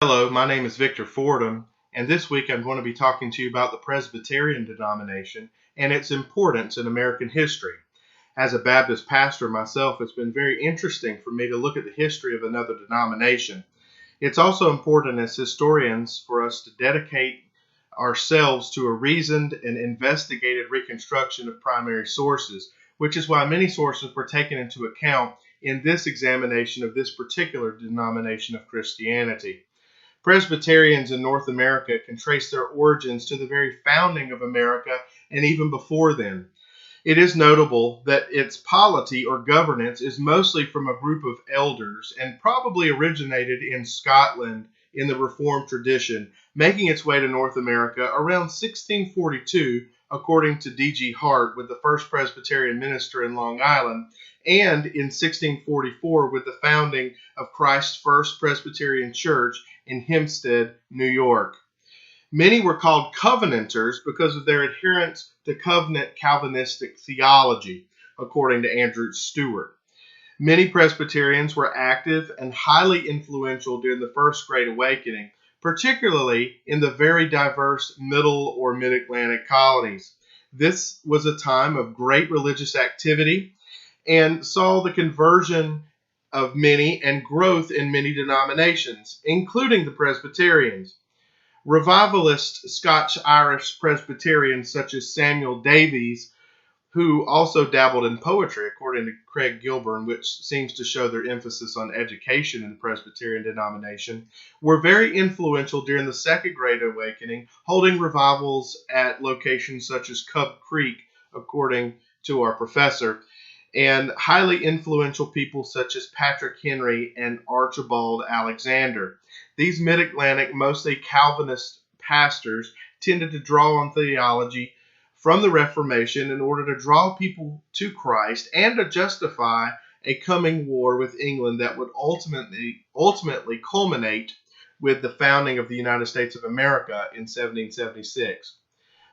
Hello, my name is Victor Fordham, and this week I'm going to be talking to you about the Presbyterian denomination and its importance in American history. As a Baptist pastor myself, it's been very interesting for me to look at the history of another denomination. It's also important as historians for us to dedicate ourselves to a reasoned and investigated reconstruction of primary sources, which is why many sources were taken into account in this examination of this particular denomination of Christianity. Presbyterians in North America can trace their origins to the very founding of America and even before then. It is notable that its polity or governance is mostly from a group of elders and probably originated in Scotland in the Reformed tradition, making its way to North America around 1642, according to D.G. Hart, with the first Presbyterian minister in Long Island, and in 1644 with the founding of Christ's First Presbyterian Church in Hempstead, New York. Many were called Covenanters because of their adherence to covenant Calvinistic theology, according to Andrew Stewart. Many Presbyterians were active and highly influential during the First Great Awakening, particularly in the very diverse Middle or Mid-Atlantic colonies. This was a time of great religious activity and saw the conversion of many and growth in many denominations, including the Presbyterians. Revivalist Scotch-Irish Presbyterians such as Samuel Davies, who also dabbled in poetry, according to Craig Gilburn, which seems to show their emphasis on education in the Presbyterian denomination, were very influential during the Second Great Awakening, holding revivals at locations such as Cub Creek, according to our professor, and highly influential people such as Patrick Henry and Archibald Alexander. These Mid-Atlantic, mostly Calvinist pastors tended to draw on theology from the Reformation in order to draw people to Christ and to justify a coming war with England that would ultimately culminate with the founding of the United States of America in 1776.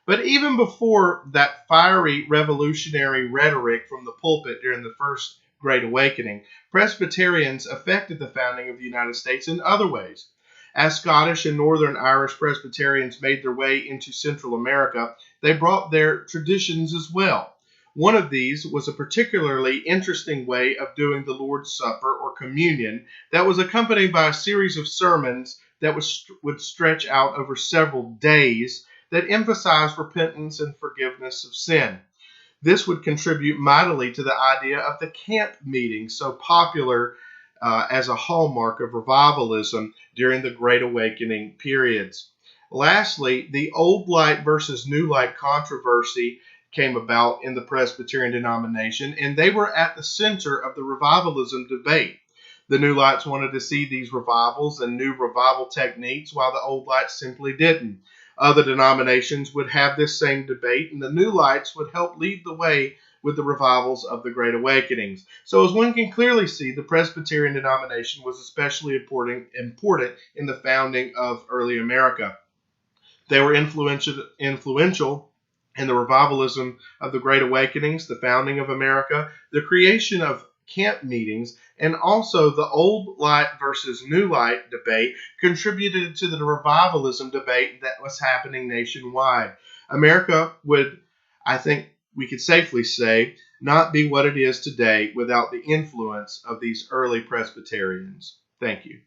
But even before that fiery revolutionary rhetoric from the pulpit during the First Great Awakening, Presbyterians affected the founding of the United States in other ways. As Scottish and Northern Irish Presbyterians made their way into Central America, they brought their traditions as well. One of these was a particularly interesting way of doing the Lord's Supper or communion that was accompanied by a series of sermons that would stretch out over several days that emphasized repentance and forgiveness of sin. This would contribute mightily to the idea of the camp meeting, so popular as a hallmark of revivalism during the Great Awakening periods. Lastly, the Old Light versus New Light controversy came about in the Presbyterian denomination, and they were at the center of the revivalism debate. The New Lights wanted to see these revivals and new revival techniques, while the Old Lights simply didn't. Other denominations would have this same debate, and the New Lights would help lead the way with the revivals of the Great Awakenings. So as one can clearly see, the Presbyterian denomination was especially important in the founding of early America. They were influential in the revivalism of the Great Awakenings, the founding of America, the creation of camp meetings, and also the Old Light versus New Light debate contributed to the revivalism debate that was happening nationwide. America would, I think we could safely say, not be what it is today without the influence of these early Presbyterians. Thank you.